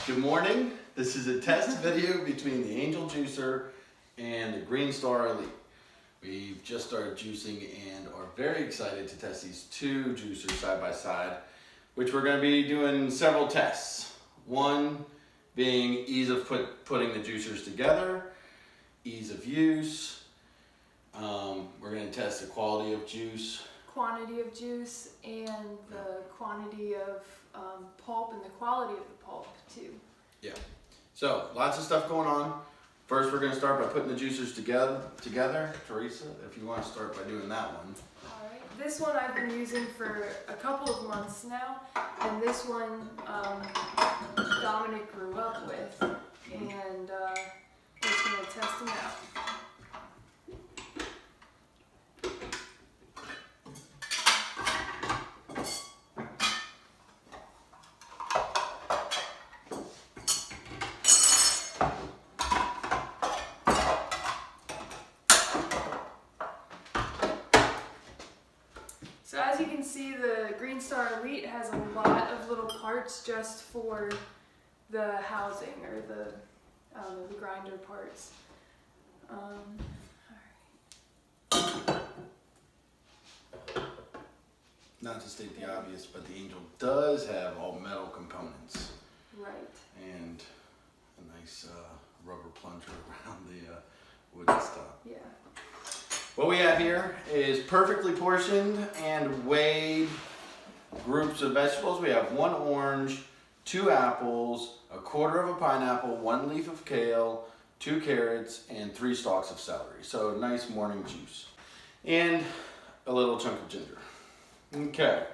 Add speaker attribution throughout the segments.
Speaker 1: Good morning. This is a test video between the Angel Juicer and the Green Star Elite. We've just started juicing and are very excited to test these two juicers side by side, which we're going to be doing several tests. One being ease of putting the juicers together, ease of use. We're going to test the quality of juice,
Speaker 2: quantity of juice, and the quantity of pulp and the quality of the pulp too.
Speaker 1: Yeah. So lots of stuff going on. First, we're going to start by putting the juicers together. Teresa, if you want to start by doing that one.
Speaker 2: All right. This one I've been using for a couple of months now, and this one Dominic grew up with, and we're just going to test them out. So as you can see, the Green Star Elite has a lot of little parts just for the housing or the grinder parts.
Speaker 1: Not to state the obvious, but the Angel does have all metal components.
Speaker 2: Right.
Speaker 1: And a nice rubber plunger around the wooden stop.
Speaker 2: Yeah.
Speaker 1: What we have here is perfectly portioned and weighed groups of vegetables. We have 1 orange, 2 apples, 1/4 of a pineapple, 1 leaf of kale, 2 carrots, and 3 stalks of celery. So nice morning juice. And a little chunk of ginger. Okay.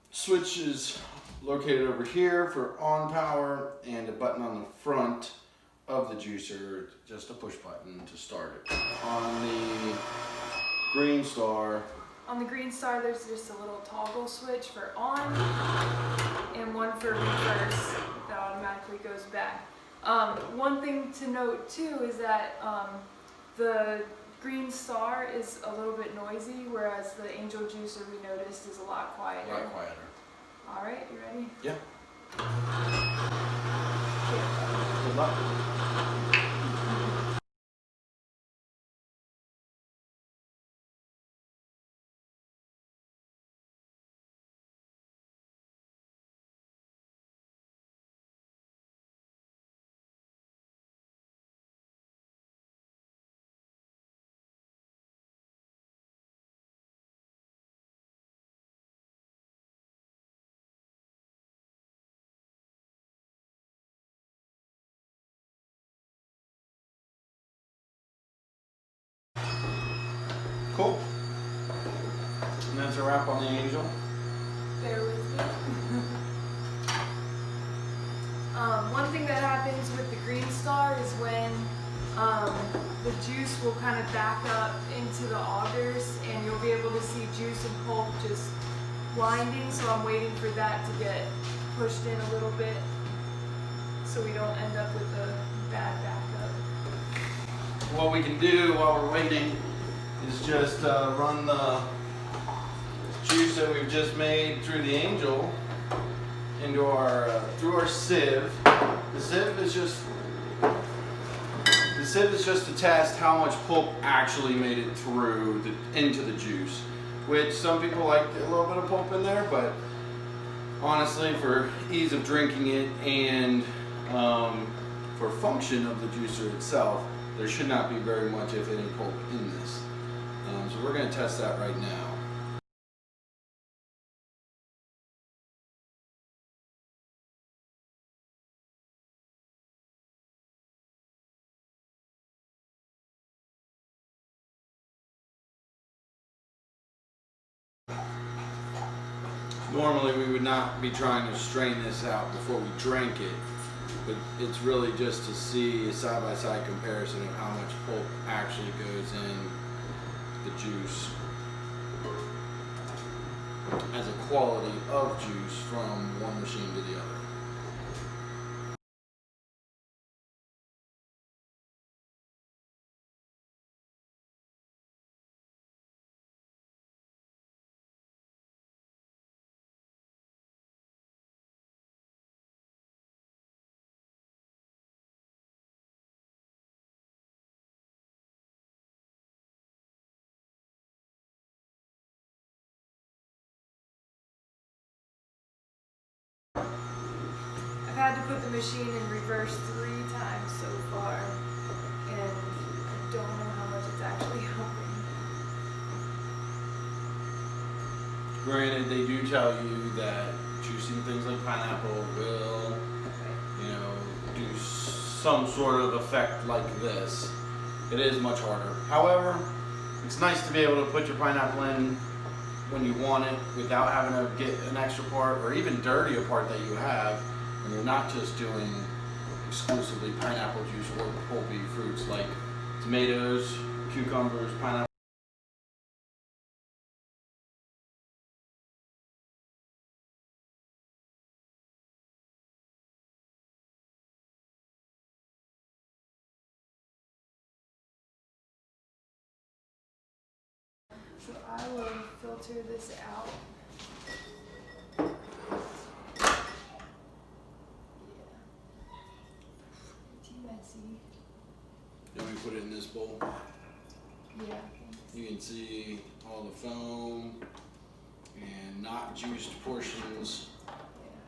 Speaker 1: Switch is located over here for on power, and a button on the front of the juicer, just a push button to start it. On the Green Star,
Speaker 2: there's just a little toggle switch for on and one for reverse that automatically goes back. One thing to note too is that the Green Star is a little bit noisy, whereas the Angel Juicer we noticed is a lot quieter.
Speaker 1: a lot quieter.
Speaker 2: All right, you ready?
Speaker 1: Yeah.
Speaker 2: Yeah.
Speaker 1: Good luck. Cool. And that's a wrap on the Angel.
Speaker 2: Bear with me. One thing that happens with the Green Star is when the juice will kind of back up into the augers, and you'll be able to see juice and pulp just blinding. So I'm waiting for that to get pushed in a little bit, so we don't end up with a bad backup.
Speaker 1: What we can do while we're waiting is just run the juice that we've just made through the Angel into our through our sieve. The sieve is just to test how much pulp actually made it through into the juice, which some people like a little bit of pulp in there, but honestly, for ease of drinking it and for function of the juicer itself, there should not be very much, if any, pulp in this. So we're going to test that right now. Normally we would not be trying to strain this out before we drank it, but it's really just to see a side-by-side comparison of how much pulp actually goes in the juice as a quality of juice from one machine to the other.
Speaker 2: had to put the machine in reverse 3 times so far, and I don't know how much it's actually helping.
Speaker 1: Granted, they do tell you that juicing things like pineapple will, you know, do some sort of effect like this. It is much harder. However, it's nice to be able to put your pineapple in when you want it without having to get an extra part or even dirty a part that you have, and you're not just doing exclusively pineapple juice or pulpy fruits like tomatoes, cucumbers, pineapple.
Speaker 2: So I will filter this out. Pretty messy.
Speaker 1: Then we put it in this bowl.
Speaker 2: Yeah, thanks.
Speaker 1: You can see all the foam and not juiced portions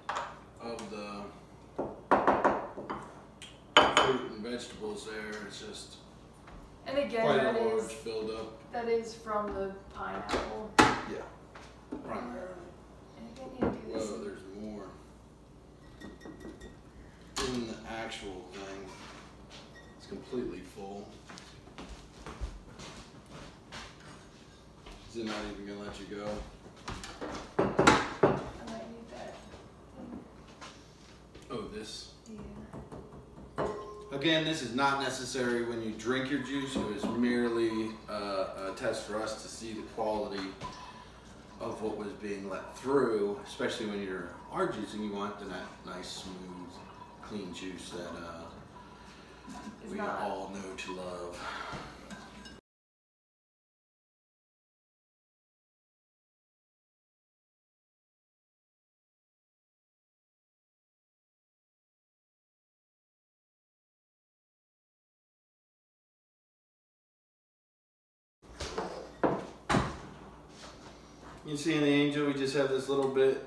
Speaker 2: Yeah.
Speaker 1: of the fruit and vegetables there. It's just
Speaker 2: And again,
Speaker 1: quite a
Speaker 2: that
Speaker 1: large
Speaker 2: is
Speaker 1: buildup.
Speaker 2: from the pineapple.
Speaker 1: Yeah, primarily.
Speaker 2: And again, you do this.
Speaker 1: Whoa, there's more in the actual thing. It's completely full. Is it not even gonna let you go?
Speaker 2: I might need that thing.
Speaker 1: Oh, this.
Speaker 2: Yeah.
Speaker 1: Again, this is not necessary when you drink your juice. It was merely a test for us to see the quality of what was being let through, especially when you are juicing. You want that nice, smooth, clean juice that
Speaker 2: It's
Speaker 1: we
Speaker 2: not.
Speaker 1: all know to love. You see in the Angel, we just have this little bit.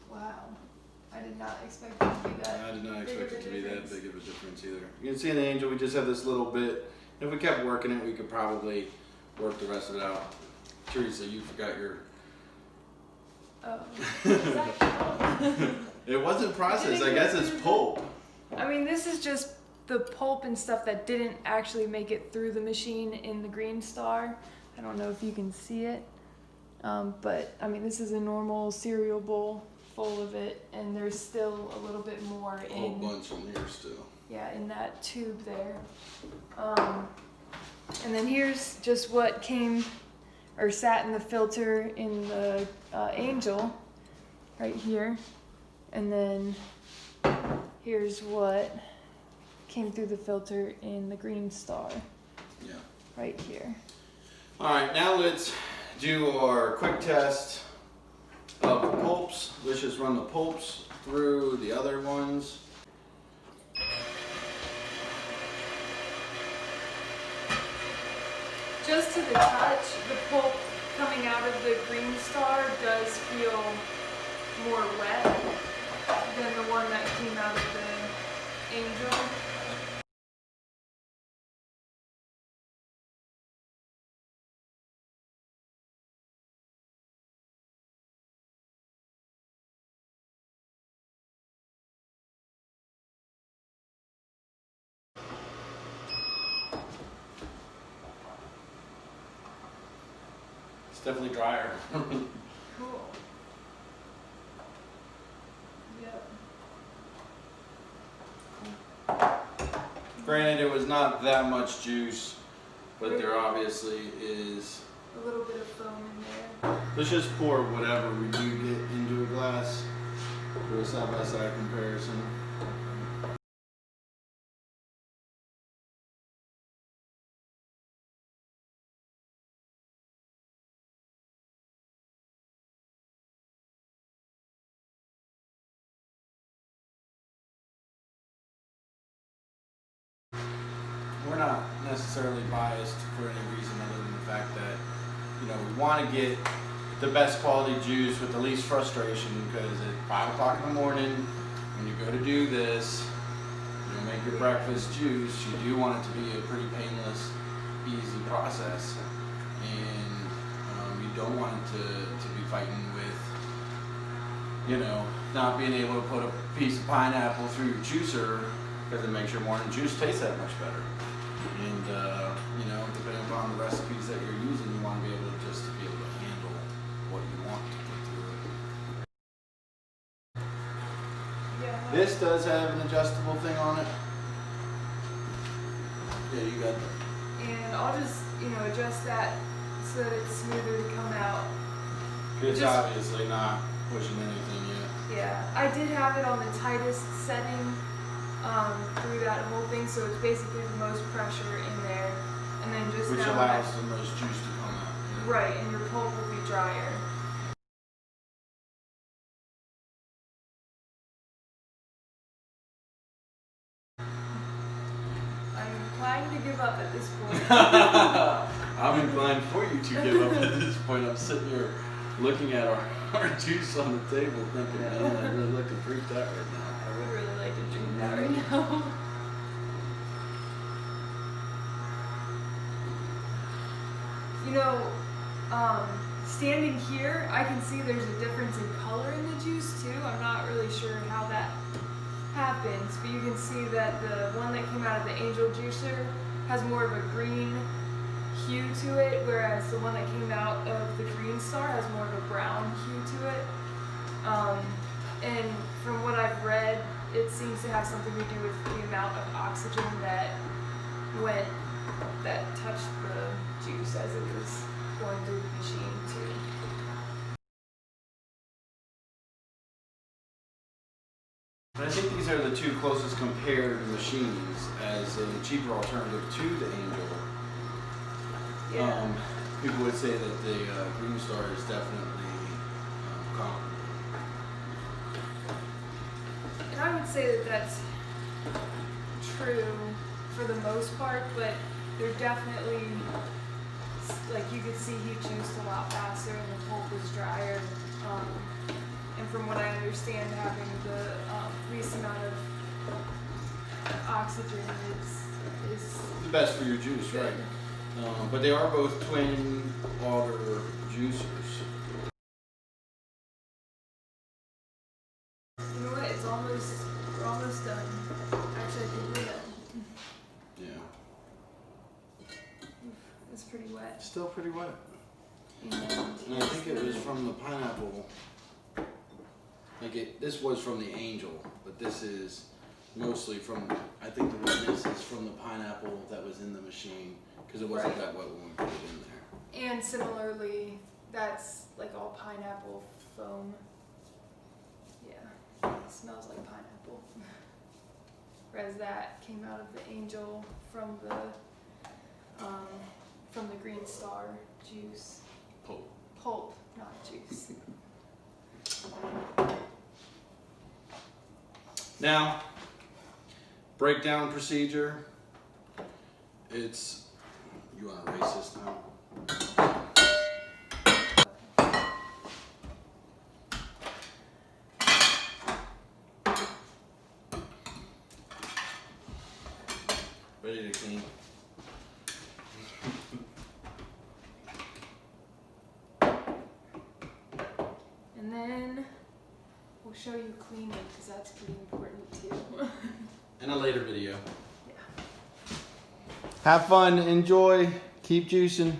Speaker 2: Wow. I did not expect it to be that.
Speaker 1: I did not
Speaker 2: big
Speaker 1: expect
Speaker 2: of
Speaker 1: it
Speaker 2: a
Speaker 1: to be that
Speaker 2: difference.
Speaker 1: big of a difference either. You can see in the Angel, we just have this little bit. If we kept working it, we could probably work the rest of it out. Teresa, you forgot your.
Speaker 2: Oh. Does that count?
Speaker 1: It wasn't processed. I
Speaker 2: Didn't
Speaker 1: guess
Speaker 2: go
Speaker 1: it's
Speaker 2: through
Speaker 1: pulp.
Speaker 2: I mean, this is just the pulp and stuff that didn't actually make it through the machine in the Green Star. I don't know if you can see it, but I mean, this is a normal cereal bowl full of it, and there's still a little bit more
Speaker 1: A whole
Speaker 2: in.
Speaker 1: bunch in here still.
Speaker 2: Yeah, in that tube there. And then here's just what came or sat in the filter in the Angel, right here. And then here's what came through the filter in the Green Star,
Speaker 1: Yeah.
Speaker 2: right here.
Speaker 1: All right, now let's do our quick test of the pulps. Let's just run the pulps through the other ones.
Speaker 2: Just to the touch, the pulp coming out of the Green Star does feel more wet than the one that came out of the Angel.
Speaker 1: It's definitely drier.
Speaker 2: Cool. Yep.
Speaker 1: Granted, it was not that much juice, but there obviously is.
Speaker 2: A little bit of foam in there.
Speaker 1: Let's just pour whatever we do get into a glass for a side-by-side comparison. We're not necessarily biased for any reason other than the fact that, you know, we want to get the best quality juice with the least frustration, because at 5 o'clock in the morning, when you go to do this, you make your breakfast juice, you do want it to be a pretty painless, easy process. And you don't want it to be fighting with, you know, not being able to put a piece of pineapple through your juicer, because it makes your morning juice taste that much better. And you know, depending upon the recipes that you're using, you want to be able to just to be able to handle what you want to put through it.
Speaker 2: Yeah.
Speaker 1: This does have an adjustable thing on it. Yeah, you got that.
Speaker 2: And I'll just, you know, adjust that so that it's smoother to come out.
Speaker 1: It's
Speaker 2: Just-
Speaker 1: obviously not pushing anything yet.
Speaker 2: Yeah, I did have it on the tightest setting through that whole thing, so it's basically the most pressure in there. And then just
Speaker 1: Which
Speaker 2: now
Speaker 1: allows the most juice to come out. Yeah.
Speaker 2: right, and your pulp will be drier. I'm inclined to give up at this point.
Speaker 1: I'm inclined for you to give up at this point. I'm sitting here looking at our juice on the table thinking, man, I'd really like to drink that right now.
Speaker 2: I would really like to drink that right now. You know, standing here, I can see there's a difference in color in the juice too. I'm not really sure how that happens, but you can see that the one that came out of the Angel juicer has more of a green hue to it, whereas the one that came out of the Green Star has more of a brown hue to it. And from what I've read, it seems to have something to do with the amount of oxygen that touched the juice as it was going through the machine too.
Speaker 1: But I think these are the two closest compared machines as a cheaper alternative to the Angel.
Speaker 2: Yeah.
Speaker 1: People would say that the Green Star is definitely comparable.
Speaker 2: And I would say that that's true for the most part, but they're definitely, like, you could see he juiced a lot faster and the pulp was drier. And from what I understand, having the least amount of oxygen is
Speaker 1: The best for your juice, right? But they are both twin auger juicers.
Speaker 2: You know what? We're almost done. Actually, I think we're done.
Speaker 1: Yeah.
Speaker 2: It's pretty wet.
Speaker 1: Still pretty wet.
Speaker 2: And
Speaker 1: And I think it was from the pineapple. This was from the Angel, but this is mostly from, I think the wetness is from the pineapple that was in the machine, because it wasn't
Speaker 2: Right.
Speaker 1: that wet when we put it in there.
Speaker 2: And similarly, that's like all pineapple foam. Yeah, it smells like pineapple. Whereas that came out of the Angel from the Green Star juice. Pulp, not juice.
Speaker 1: Now, breakdown procedure. It's, you want to erase this now? Ready to clean.
Speaker 2: And then we'll show you cleaning because that's pretty important too.
Speaker 1: In a later video.
Speaker 2: Yeah.
Speaker 1: Have fun, enjoy, keep juicing.